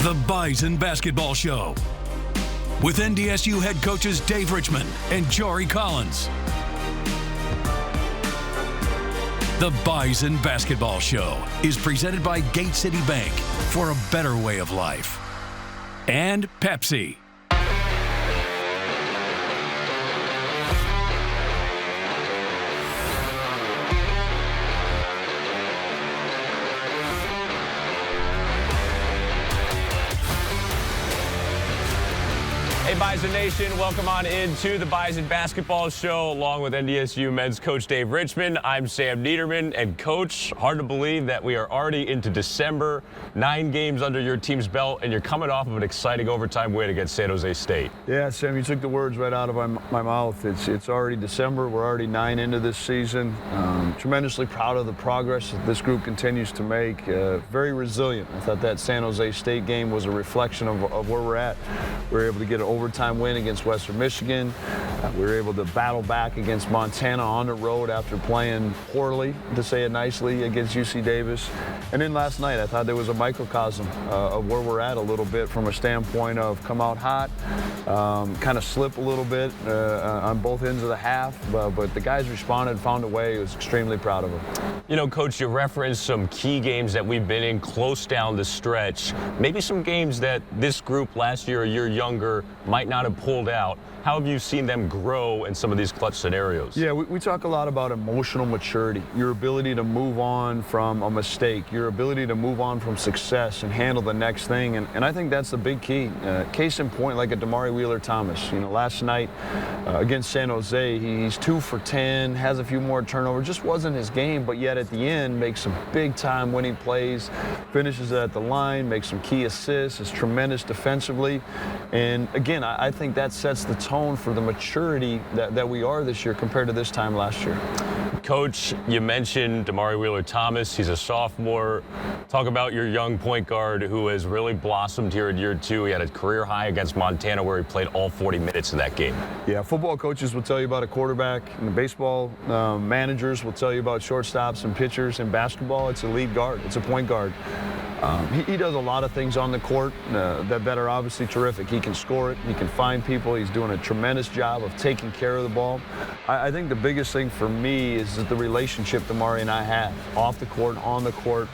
The Bison Basketball Show with NDSU head coaches Dave Richman and Jory Collins. The Bison Basketball Show is presented by Gate City Bank for a better way of life. And Pepsi. Hey, Bison Nation, welcome on into the Bison Basketball Show along with NDSU men's coach Dave Richman. I'm Sam Neidermann, and Coach, hard to believe that we are already into December, 9 games under your team's belt, and you're coming off of an exciting overtime win against San Jose State. Yeah, Sam, you took the words right out of my mouth. It's already December. We're already 9 into this season. Tremendously proud of the progress that this group continues to make. Very resilient. I thought that San Jose State game was a reflection of where we're at. We were able to get an overtime win against Western Michigan. We were able to battle back against Montana on the road after playing poorly, to say it nicely, against UC Davis. And then last night, I thought there was a microcosm of where we're at a little bit from a standpoint of come out hot, kind of slip a little bit on both ends of the half, but the guys responded, found a way. I was extremely proud of them. You know, Coach, you referenced some key games that we've been in close down the stretch. Maybe some games that this group last year, a year younger, might not have pulled out. How have you seen them grow in some of these clutch scenarios? Yeah, we talk a lot about emotional maturity, your ability to move on from a mistake, your ability to move on from success and handle the next thing. And I think that's the big key. Case in point, like a Damari Wheeler-Thomas. You know, last night against San Jose, he's 2 for 10, has a few more turnovers. Just wasn't his game, but yet at the end makes some big-time winning plays, finishes at the line, makes some key assists, is tremendous defensively. And again, I think that sets the tone for the maturity that we are this year compared to this time last year. Coach, you mentioned Damari Wheeler-Thomas. He's a sophomore. Talk about your young point guard who has really blossomed here in year 2. He had a career high against Montana where he played all 40 minutes in that game. Yeah, football coaches will tell you about a quarterback, and the baseball managers will tell you about shortstops and pitchers. In basketball, it's a lead guard. It's a point guard. He does a lot of things on the court that are obviously terrific. He can score it. He can find people. He's doing a tremendous job of taking care of the ball. I think the biggest thing for me is the relationship Damari and I have, off the court, on the court.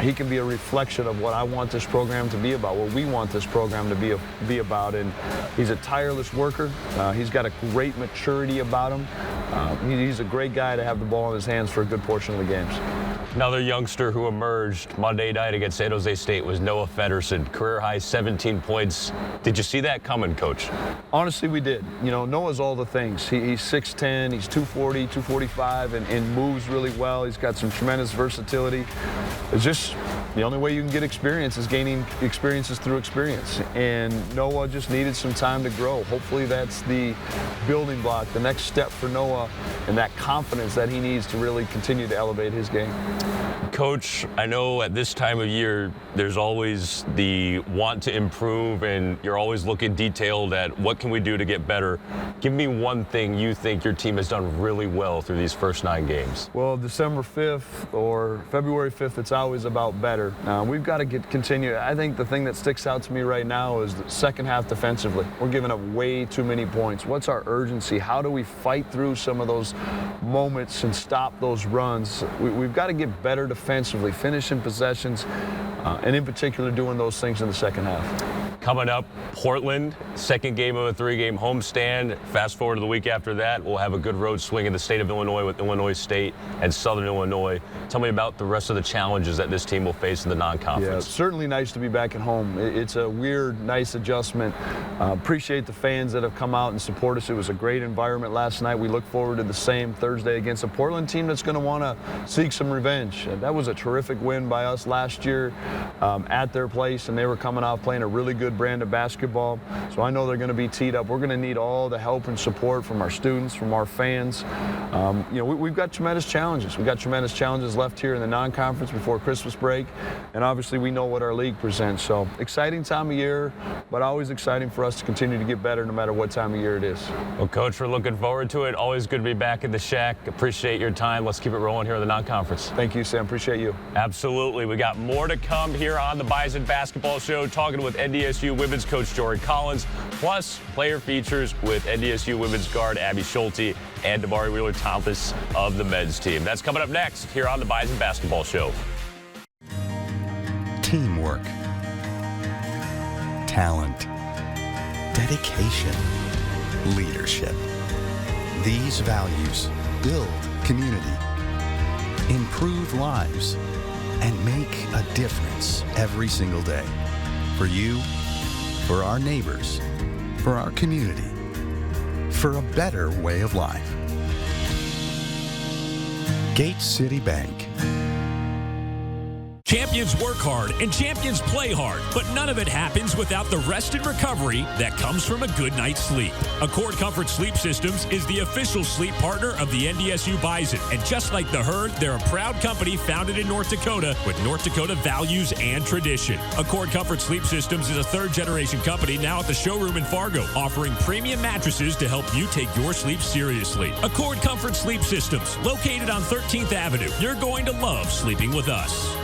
He can be a reflection of what I want this program to be about, what we want this program to be about. And he's a tireless worker. He's got a great maturity about him. He's a great guy to have the ball in his hands for a good portion of the games. Another youngster who emerged Monday night against San Jose State was Noah Feddersen. Career high 17 points. Did you see that coming, Coach? Honestly, we did. You know, Noah's all the things. He's 6'10", he's 240, 245, and moves really well. He's got some tremendous versatility. It's just the only way you can get experience is gaining experiences through experience. And Noah just needed some time to grow. Hopefully that's the building block, the next step for Noah, and that confidence that he needs to really continue to elevate his game. Coach, I know at this time of year, there's always the want to improve, and you're always looking detailed at what can we do to get better. Give me one thing you think your team has done really well through these first 9 games. Well, December 5th or February 5th, it's always about better. We've got to continue. I think the thing that sticks out to me right now is the second half defensively. We're giving up way too many points. What's our urgency? How do we fight through some of those moments and stop those runs? We've got to get better defensively, finishing possessions, and in particular doing those things in the second half. Coming up, Portland, second game of a 3-game homestand. Fast forward to the week after that, we'll have a good road swing in the state of Illinois with Illinois State and Southern Illinois. Tell me about the rest of the challenges that this team will face in the non-conference. Yeah, certainly nice to be back at home. It's a weird, nice adjustment. Appreciate the fans that have come out and support us. It was a great environment last night. We look forward to the same Thursday against a Portland team that's going to want to seek some revenge. That was a terrific win by us last year at their place, and they were coming out playing a really good brand of basketball. So I know they're going to be teed up. We're going to need all the help and support from our students, from our fans. We've got tremendous challenges. We've got tremendous challenges left here in the non-conference before Christmas break, and obviously we know what our league presents. So exciting time of year, but always exciting for us to continue to get better no matter what time of year it is. Well, Coach, we're looking forward to it. Always good to be back in the Shack. Appreciate your time. Let's keep it rolling here in the non-conference. Thank you, Sam. Appreciate you. Absolutely. We got more to come here on the Bison Basketball Show, talking with NDSU women's coach Jory Collins, plus player features with NDSU women's guard Abby Schulte and Damari Wheeler-Thomas of the men's team. That's coming up next here on the Bison Basketball Show. Teamwork, talent, dedication, leadership. These values build community, improve lives, and make a difference every single day. For you, for our neighbors, for our community, for a better way of life. Gate City Bank. Champions work hard and champions play hard, but none of it happens without the rest and recovery that comes from a good night's sleep. Accord Comfort Sleep Systems is the official sleep partner of the NDSU Bison, and just like the Herd, they're a proud company founded in North Dakota with North Dakota values and tradition. Accord Comfort Sleep Systems is a third-generation company now at the showroom in Fargo, offering premium mattresses to help you take your sleep seriously. Accord Comfort Sleep Systems, located on 13th Avenue. You're going to love sleeping with us.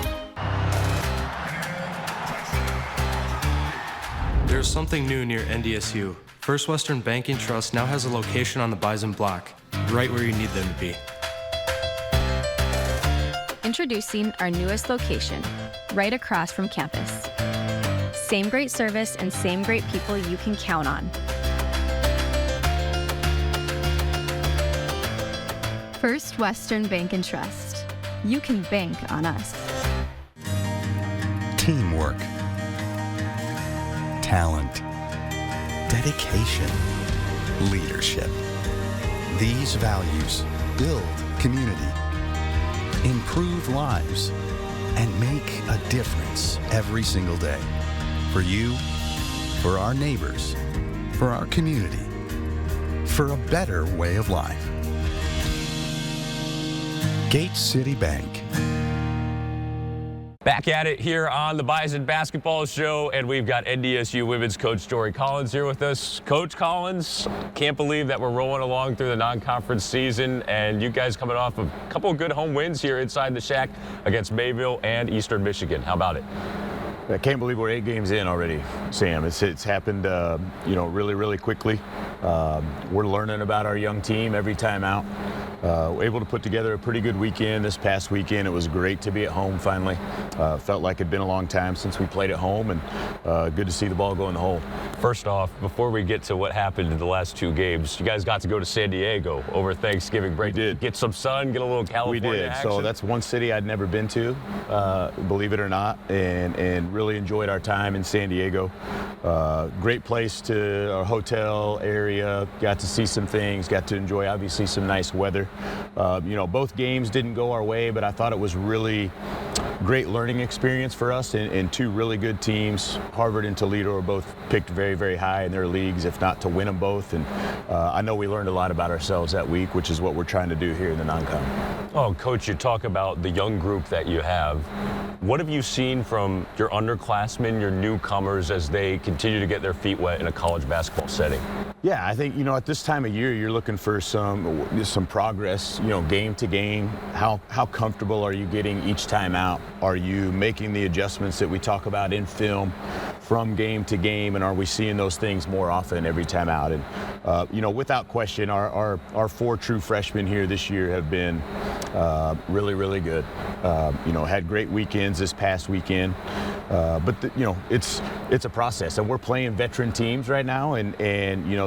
There's something new near NDSU. First Western Bank & Trust now has a location on the Bison block, right where you need them to be. Introducing our newest location, right across from campus. Same great service and same great people you can count on. First Western Bank & Trust. You can bank on us. Teamwork, talent, dedication, leadership. These values build community, improve lives, and make a difference every single day. For you, for our neighbors, for our community, for a better way of life. Gate City Bank. Back at it here on the Bison Basketball Show, and we've got NDSU women's coach Jory Collins here with us. Coach Collins, can't believe that we're rolling along through the non-conference season, and you guys coming off a couple of good home wins here inside the Shack against Mayville and Eastern Michigan. How about it? I can't believe we're 8 games in already, Sam. It's happened, really, really quickly. We're learning about our young team every time out. Able to put together a pretty good weekend this past weekend. It was great to be at home finally. Felt like it'd been a long time since we played at home, and good to see the ball go in the hole. First off, before we get to what happened in the last 2 games, you guys got to go to San Diego over Thanksgiving break. We did. Get some sun, get a little California We did. action. So that's one city I'd never been to, believe it or not, and really enjoyed our time in San Diego. Great place to our hotel area. Got to see some things. Got to enjoy obviously some nice weather. Both games didn't go our way, but I thought it was really great learning experience for us and 2 really good teams. Harvard and Toledo are both picked very, very high in their leagues, if not to win them both. And I know we learned a lot about ourselves that week, which is what we're trying to do here in the non-con. Oh, Coach, you talk about the young group that you have. What have you seen from your underclassmen, your newcomers, as they continue to get their feet wet in a college basketball setting? Yeah, I think, at this time of year, you're looking for some progress, game to game. How comfortable are you getting each time out? Are you making the adjustments that we talk about in film from game to game, and are we seeing those things more often every time out? And, without question, our 4 true freshmen here this year have been really, really good. Had great weekends this past weekend. But it's a process, and we're playing veteran teams right now, and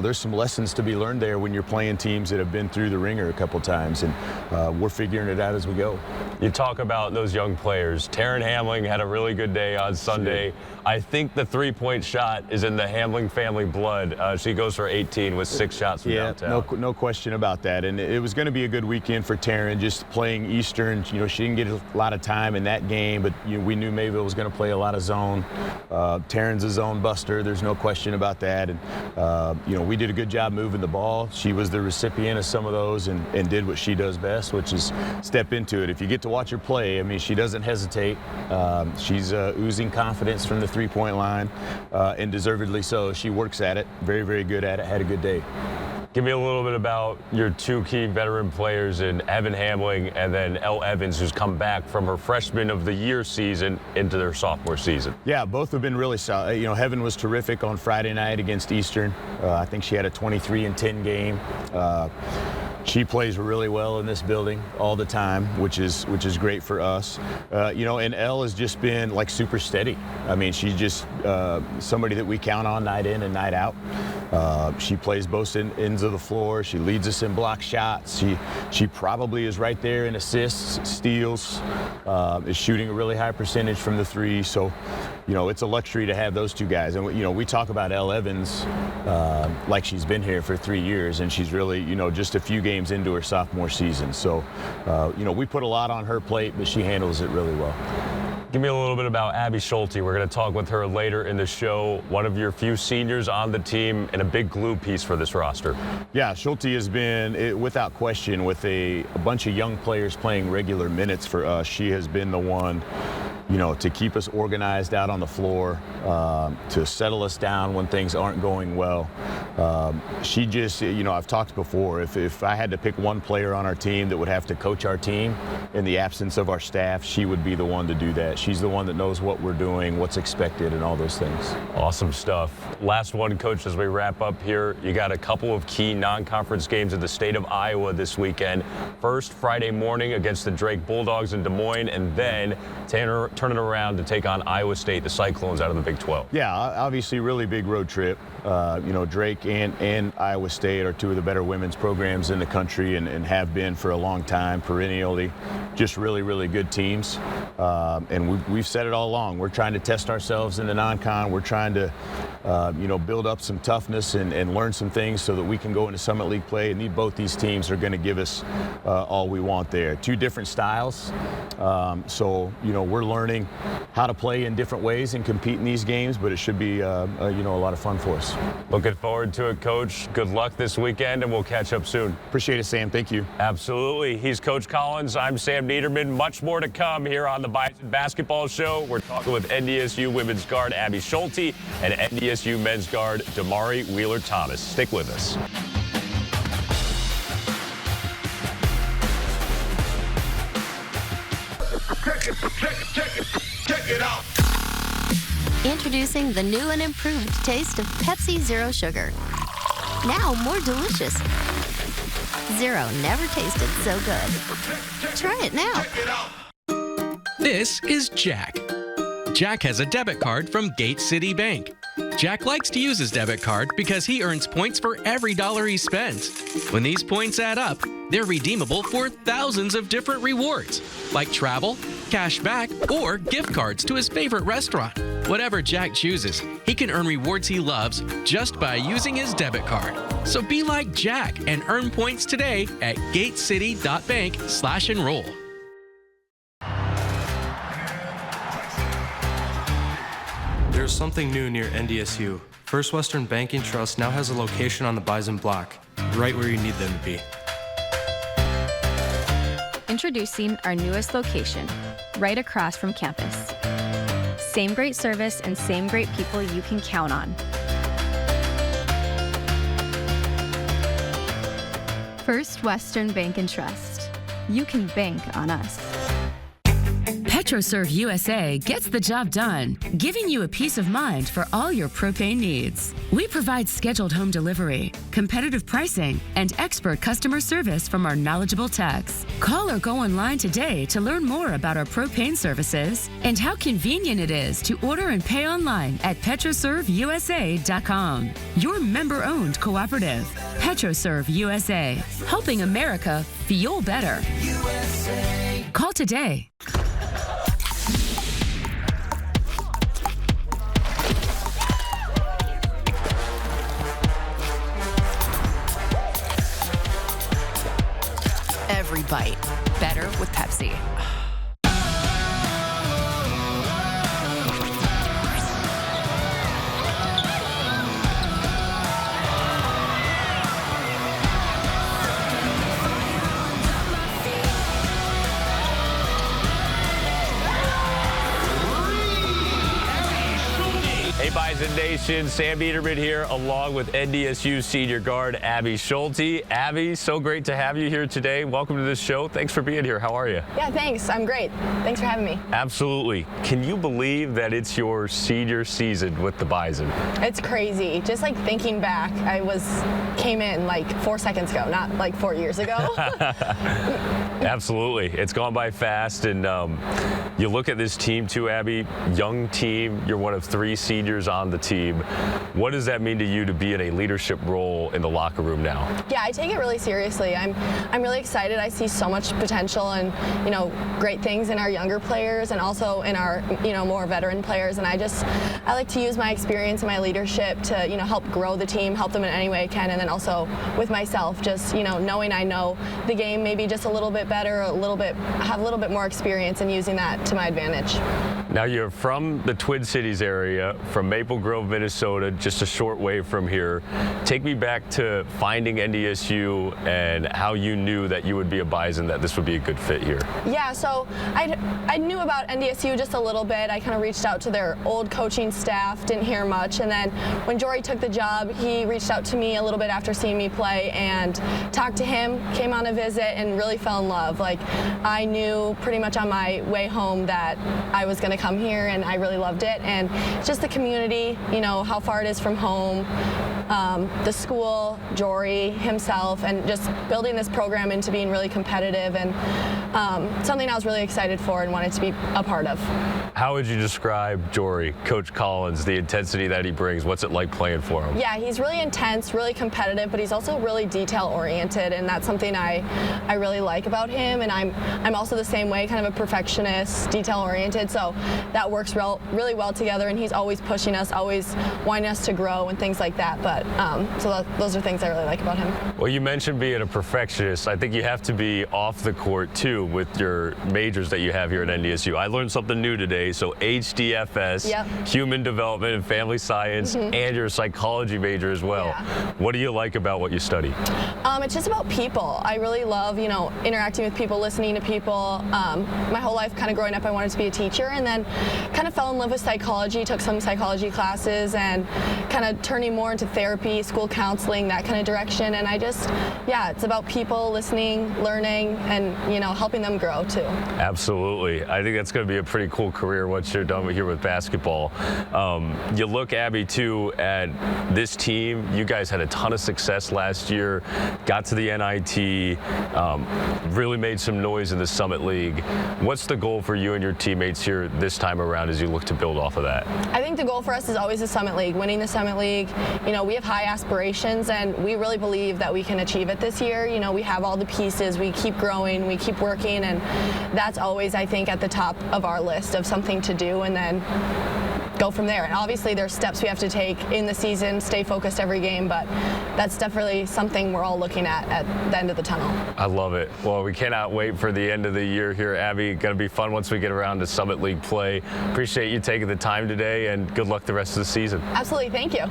there's some lessons to be learned there when you're playing teams that have been through the ringer a couple times, and we're figuring it out as we go. You talk about those young players. Taryn Hamling had a really good day on Sunday. Sure. I think the 3-point shot is in the Hamling family blood. She goes for 18 with 6 shots from downtown. No question about that. And it was going to be a good weekend for Taryn, just playing Eastern. She didn't get a lot of time in that game, but we knew Mayville was going to play a lot lot of zone. Taryn's a zone buster. There's no question about that. And, we did a good job moving the ball. She was the recipient of some of those and did what she does best, which is step into it. If you get to watch her play, I mean, she doesn't hesitate. She's oozing confidence from the three-point line, and deservedly so. She works at it, very, very good at it, had a good day. Give me a little bit about your two key veteran players in Evan Hamling and then Elle Evans, who's come back from her freshman of the year season into their sophomore season. Yeah, both have been really solid. Heaven was terrific on Friday night against Eastern. I think she had a 23-10 game. She plays really well in this building all the time, which is great for us. And Elle has just been like super steady. I mean, she's just somebody that we count on night in and night out. She plays both ends of the floor. She leads us in block shots. She probably is right there in assists, steals, is shooting a really high percentage from the three. So, it's a luxury to have those two guys. And, we talk about Elle Evans like she's been here for 3 years, and she's really, just a few games into her sophomore season. So, we put a lot on her plate, but she handles it really well. Give me a little bit about Abby Schulte. We're going to talk with her later in the show. One of your few seniors on the team and a big glue piece for this roster. Yeah, Schulte has been, without question, with a bunch of young players playing regular minutes for us, she has been the one, to keep us organized out on the floor, to settle us down when things aren't going well. She just, I've talked before, if I had to pick one player on our team that would have to coach our team in the absence of our staff, she would be the one to do that. She's the one that knows what we're doing, what's expected, and all those things. Awesome stuff. Last one, Coach, as we wrap up here, you got a couple of key non-conference games in the state of Iowa this weekend. First, Friday morning against the Drake Bulldogs in Des Moines, and then turning around to take on Iowa State, the Cyclones out of the Big 12. Yeah, obviously really big road trip. Drake and Iowa State are two of the better women's programs in the country and have been for a long time, perennially. Just really, really good teams. And we've said it all along. We're trying to test ourselves in the non-con. We're trying to, build up some toughness and learn some things so that we can go into Summit League play. And both these teams are going to give us all we want there. Two different styles. So we're learning how to play in different ways and compete in these games, but it should be, a lot of fun for us. Looking forward to it, Coach. Good luck this weekend, and we'll catch up soon. Appreciate it, Sam. Thank you. Absolutely. He's Coach Collins. I'm Sam Neidermann. Much more to come here on the Bison Basketball Show. We're talking with NDSU women's guard Abby Schulte and NDSU men's guard Damari Wheeler-Thomas. Stick with us. Check it out. Introducing the new and improved taste of Pepsi Zero Sugar. Now more delicious. Zero never tasted so good. Try it now. This is Jack. Jack has a debit card from Gate City Bank. Jack likes to use his debit card because he earns points for every dollar he spends. When these points add up, they're redeemable for thousands of different rewards, like travel, cash back, or gift cards to his favorite restaurant. Whatever Jack chooses, he can earn rewards he loves just by using his debit card. So be like Jack and earn points today at gatecity.bank/enroll. There's something new near NDSU. First Western Banking Trust now has a location on the Bison block, right where you need them to be. Introducing our newest location, right across from campus. Same great service and same great people you can count on. First Western Bank and Trust. You can bank on us. PetroServe USA gets the job done, giving you a peace of mind for all your propane needs. We provide scheduled home delivery, competitive pricing, and expert customer service from our knowledgeable techs. Call or go online today to learn more about our propane services and how convenient it is to order and pay online at PetroServeUSA.com. Your member-owned cooperative, PetroServe USA, helping America fuel better. USA. Call today. Every bite better with Pepsi. Bison Nation. Sam Neidermann here, along with NDSU senior guard Abby Schulte. Abby, so great to have you here today. Welcome to this show. Thanks for being here. How are you? Yeah, thanks. I'm great. Thanks for having me. Absolutely. Can you believe that it's your senior season with the Bison? It's crazy. Just like thinking back, came in like 4 seconds ago, not like 4 years ago. Absolutely. It's gone by fast, and you look at this team too, Abby, young team. You're one of 3 seniors on the team. What does that mean to you to be in a leadership role in the locker room now? Yeah, I take it really seriously. I'm really excited. I see so much potential and, great things in our younger players and also in our, more veteran players. And I like to use my experience and my leadership to, help grow the team, help them in any way I can. And then also with myself, just, knowing I know the game maybe just a little bit better, have a little bit more experience and using that to my advantage. Now you're from the Twin Cities area, from Maple Grove, Minnesota, just a short way from here. Take me back to finding NDSU and how you knew that you would be a Bison, that this would be a good fit here. Yeah, so I knew about NDSU just a little bit. I kind of reached out to their old coaching staff, didn't hear much, and then when Jory took the job, he reached out to me a little bit after seeing me play and talked to him, came on a visit, and really fell in love. Like, I knew pretty much on my way home that I was going to come here, and I really loved it. And just the community, how far it is from home, the school, Jory himself, and just building this program into being really competitive, and something I was really excited for and wanted to be a part of. How would you describe Jory, Coach Collins, the intensity that he brings? What's it like playing for him? Yeah, he's really intense, really competitive, but he's also really detail-oriented, and that's something I really like about him. And I'm also the same way, kind of a perfectionist, detail-oriented, so that works really well together, and he's always pushing us, always wanting us to grow and things like that. But so those are things I really like about him. Well, you mentioned being a perfectionist. I think you have to be off the court too with your majors that you have here at NDSU. I learned something new today. So HDFS, yep. Human Development and Family Science, and your psychology major as well. Yeah. What do you like about what you study? It's just about people. I really love, interacting with people, listening to people. My whole life, kind of growing up, I wanted to be a teacher, and then kind of fell in love with psychology, took some psychology classes, and kind of turning more into therapy, school counseling, that kind of direction. And it's about people, listening, learning, and, helping them grow too. Absolutely. I think that's going to be a pretty cool career once you're done here with basketball. You look, Abby, too, at this team. You guys had a ton of success last year, got to the NIT, really made some noise in the Summit League. What's the goal for you and your teammates here this time around as you look to build off of that? I think the goal for us is always the Summit League, winning the Summit League. We have high aspirations, and we really believe that we can achieve it this year. We have all the pieces, we keep growing, we keep working, and that's always, I think, at the top of our list of something to do, and then go from there. And obviously there's steps we have to take in the season, stay focused every game, but that's definitely something we're all looking at the end of the tunnel. I love it. Well, we cannot wait for the end of the year here, Abby. Going to be fun once we get around to Summit League play. Appreciate you taking the time today, and good luck the rest of the season. Absolutely. Thank you.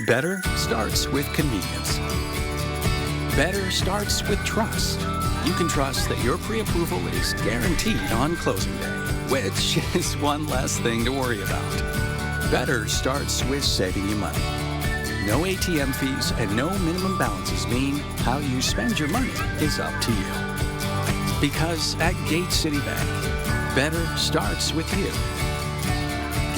Better starts with convenience. Better starts with trust. You can trust that your pre-approval is guaranteed on closing day, which is one less thing to worry about. Better starts with saving you money. No ATM fees and no minimum balances mean how you spend your money is up to you. Because at Gate City Bank, better starts with you.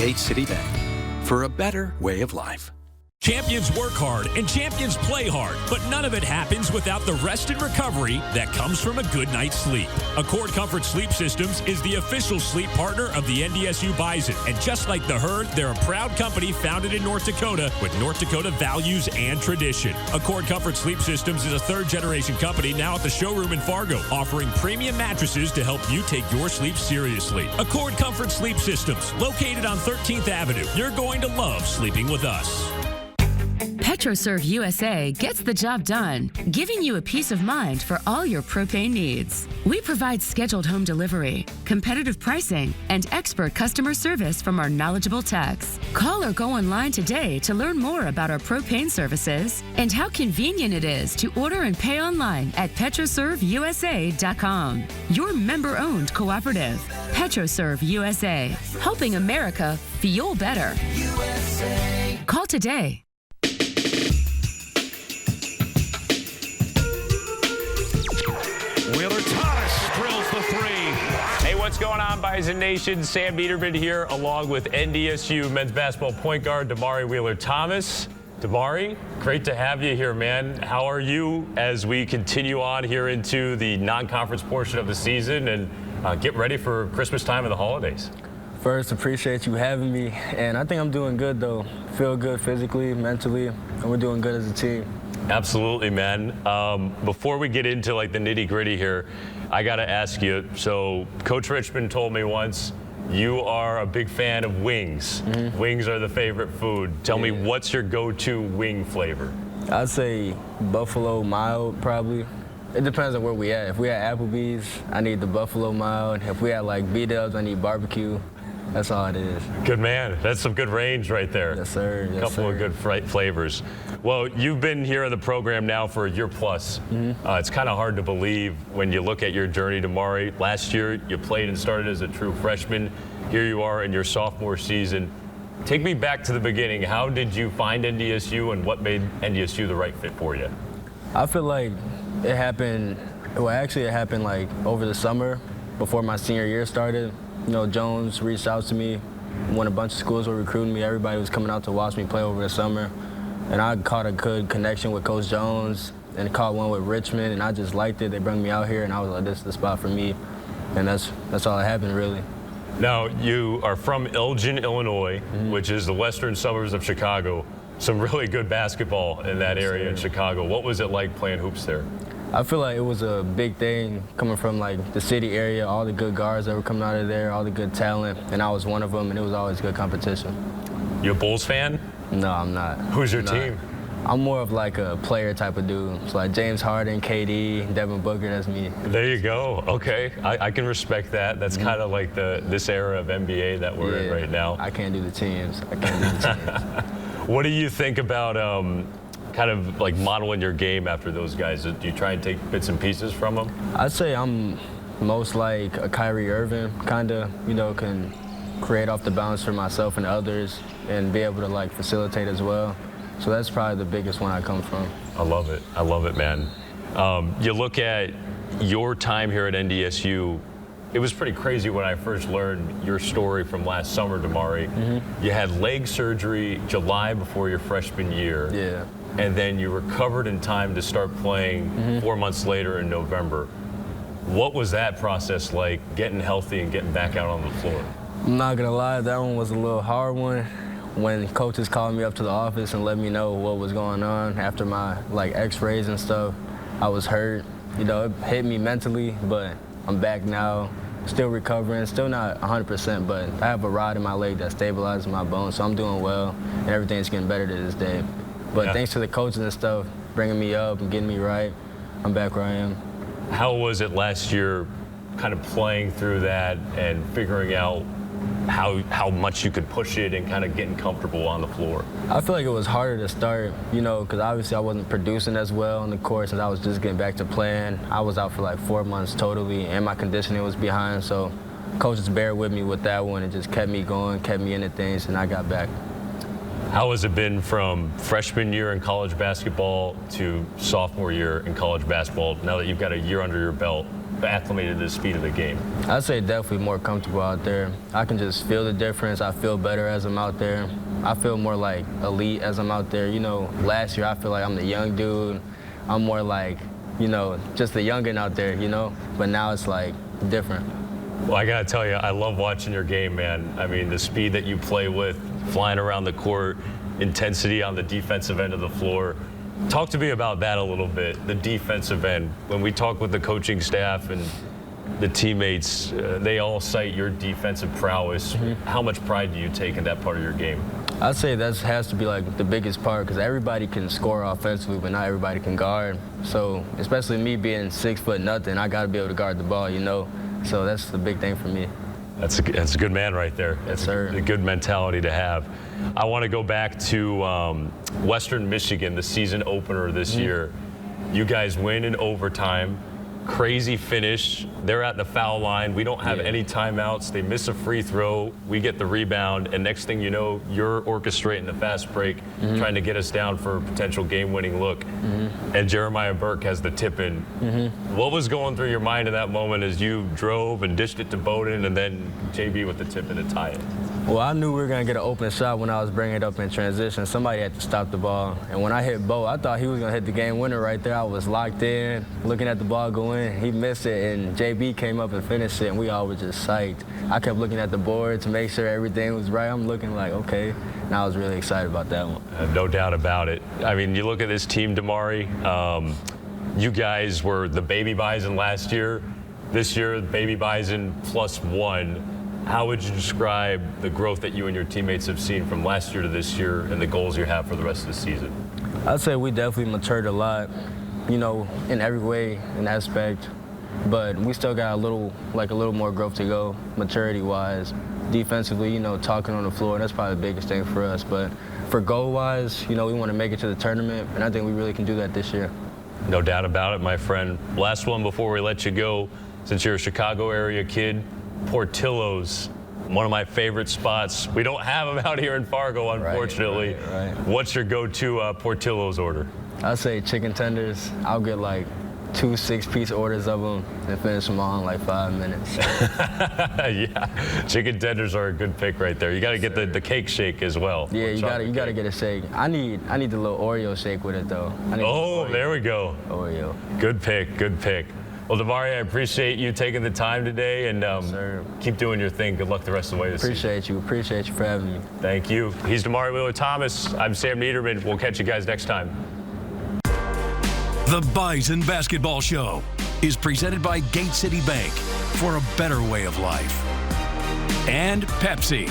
Gate City Bank, for a better way of life. Champions work hard and champions play hard, but none of it happens without the rest and recovery that comes from a good night's sleep. Accord Comfort Sleep Systems is the official sleep partner of the NDSU Bison, and just like the Herd, they're a proud company founded in North Dakota with North Dakota values and tradition. Accord Comfort Sleep Systems is a third-generation company now at the showroom in Fargo, offering premium mattresses to help you take your sleep seriously. Accord Comfort Sleep Systems, located on 13th Avenue. You're going to love sleeping with us. PetroServe USA gets the job done, giving you a peace of mind for all your propane needs. We provide scheduled home delivery, competitive pricing, and expert customer service from our knowledgeable techs. Call or go online today to learn more about our propane services and how convenient it is to order and pay online at PetroServeUSA.com. Your member-owned cooperative, PetroServe USA, helping America fuel better. USA. Call today. Wheeler Thomas drills the three. Hey, what's going on, Bison Nation? Sam Neidermann here, along with NDSU men's basketball point guard Damari Wheeler-Thomas. Damari, great to have you here, man. How are you as we continue on here into the non-conference portion of the season and get ready for Christmas time and the holidays? First, appreciate you having me, and I think I'm doing good, though. Feel good physically, mentally, and we're doing good as a team. Absolutely, man. Before we get into like the nitty-gritty here, I got to ask you, so Coach Richman told me once you are a big fan of wings. Mm-hmm. Wings are the favorite food. Tell me, what's your go-to wing flavor? I'd say buffalo mild, probably. It depends on where we at. If we at Applebee's, I need the buffalo mild. If we at like B-dubs, I need barbecue. That's all it is. Good man. That's some good range right there. Yes, sir. Yes, couple of good flavors. Well, you've been here in the program now for a year plus. Mm-hmm. It's kind of hard to believe when you look at your journey, Damari. Last year, you played and started as a true freshman. Here you are in your sophomore season. Take me back to the beginning. How did you find NDSU, and what made NDSU the right fit for you? I feel like it happened, well, actually it happened like over the summer before my senior year started. You know, Jones reached out to me when a bunch of schools were recruiting me. Everybody was coming out to watch me play over the summer. And I caught a good connection with Coach Jones and caught one with Richman, and I just liked it. They brought me out here, and I was like, this is the spot for me. And that's all that happened, really. Now, you are from Elgin, Illinois, which is the western suburbs of Chicago. Some really good basketball in that area in Chicago. What was it like playing hoops there? I feel like it was a big thing coming from like the city area, all the good guards that were coming out of there, all the good talent, and I was one of them, and it was always good competition. You a Bulls fan? No, I'm not. Who's your team? I'm more of like a player type of dude. It's like James Harden, KD, Devin Booker, that's me. There you go. Okay, I can respect that. That's kind of like this era of NBA that we're in right now. I can't do the teams. I can't do the teams. What do you think about kind of like modeling your game after those guys? Do you try and take bits and pieces from them? I'd say I'm most like a Kyrie Irving, kind of, you know, can create off the bounce for myself and others and be able to like facilitate as well. So that's probably the biggest one I come from. I love it. I love it, man. You look at your time here at NDSU, it was pretty crazy when I first learned your story from last summer, Damari. Mm-hmm. You had leg surgery July before your freshman year. Yeah. And then you recovered in time to start playing 4 months later in November. What was that process like, getting healthy and getting back out on the floor? I'm not gonna lie, that one was a little hard one. When coaches called me up to the office and let me know what was going on after my like x-rays and stuff, I was hurt. You know, it hit me mentally, but I'm back now, still recovering, still not 100%, but I have a rod in my leg that stabilizes my bones, so I'm doing well, and everything's getting better to this day. But thanks to the coaches and stuff, bringing me up and getting me right, I'm back where I am. How was it last year kind of playing through that and figuring out how much you could push it and kind of getting comfortable on the floor? I feel like it was harder to start, you know, because obviously I wasn't producing as well on the court since I was just getting back to playing. I was out for like 4 months totally, and my conditioning was behind, so coaches bear with me with that one and just kept me going, kept me into things, and I got back. How has it been from freshman year in college basketball to sophomore year in college basketball, now that you've got a year under your belt, acclimated to the speed of the game? I'd say definitely more comfortable out there. I can just feel the difference. I feel better as I'm out there. I feel more like elite as I'm out there. You know, last year I feel like I'm the young dude. I'm more like, you know, just the youngin' out there, you know? But now it's like different. Well, I gotta tell you, I love watching your game, man. I mean, the speed that you play with, flying around the court, intensity on the defensive end of the floor. Talk to me about that a little bit, the defensive end. When we talk with the coaching staff and the teammates, they all cite your defensive prowess. How much pride do you take in that part of your game? I'd say that has to be like the biggest part because everybody can score offensively, but not everybody can guard. So especially me being 6 foot nothing, I got to be able to guard the ball, you know. So that's the big thing for me. That's a good man right there. That's a good mentality to have. I want to go back to Western Michigan, the season opener this year. You guys win in overtime. Crazy finish. They're at the foul line. We don't have any timeouts. They miss a free throw. We get the rebound. And next thing you know, you're orchestrating the fast break, trying to get us down for a potential game-winning look. And Jeremiah Burke has the tip-in. What was going through your mind in that moment as you drove and dished it to Bowden and then JB with the tip-in to tie it? Well, I knew we were going to get an open shot when I was bringing it up in transition. Somebody had to stop the ball. And when I hit Bo, I thought he was going to hit the game winner right there. I was locked in, looking at the ball go in. He missed it, and JB came up and finished it, and we all were just psyched. I kept looking at the board to make sure everything was right. I'm looking like, okay. And I was really excited about that one. No doubt about it. I mean, you look at this team, Damari. You guys were the Baby Bison last year. This year, Baby Bison +1. How would you describe the growth that you and your teammates have seen from last year to this year and the goals you have for the rest of the season? I'd say we definitely matured a lot, you know, in every way and aspect. But we still got a little more growth to go, maturity-wise. Defensively, you know, talking on the floor, that's probably the biggest thing for us. But for goal-wise, you know, we want to make it to the tournament, and I think we really can do that this year. No doubt about it, my friend. Last one before we let you go, since you're a Chicago area kid. Portillo's, one of my favorite spots. We don't have them out here in Fargo, unfortunately. Right. What's your go-to Portillo's order? I'd say chicken tenders. I'll get like 2 6-piece orders of them and finish them all in like 5 minutes. Yeah, chicken tenders are a good pick right there. You got to get the cake shake as well. Yeah, you got to get a shake. I need the little Oreo shake with it though. There we go. Oreo. Good pick. Good pick. Well, Damari, I appreciate you taking the time today, and keep doing your thing. Good luck the rest of the way this season. Appreciate you for having me. Thank you. He's Damari Wheeler-Thomas. I'm Sam Neidermann. We'll catch you guys next time. The Bison Basketball Show is presented by Gate City Bank for a better way of life. And Pepsi.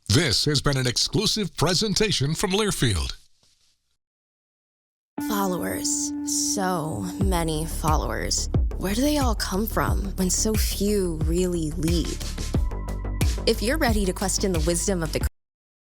This has been an exclusive presentation from Learfield. Followers. So many followers. Where do they all come from when so few really lead? If you're ready to question the wisdom of the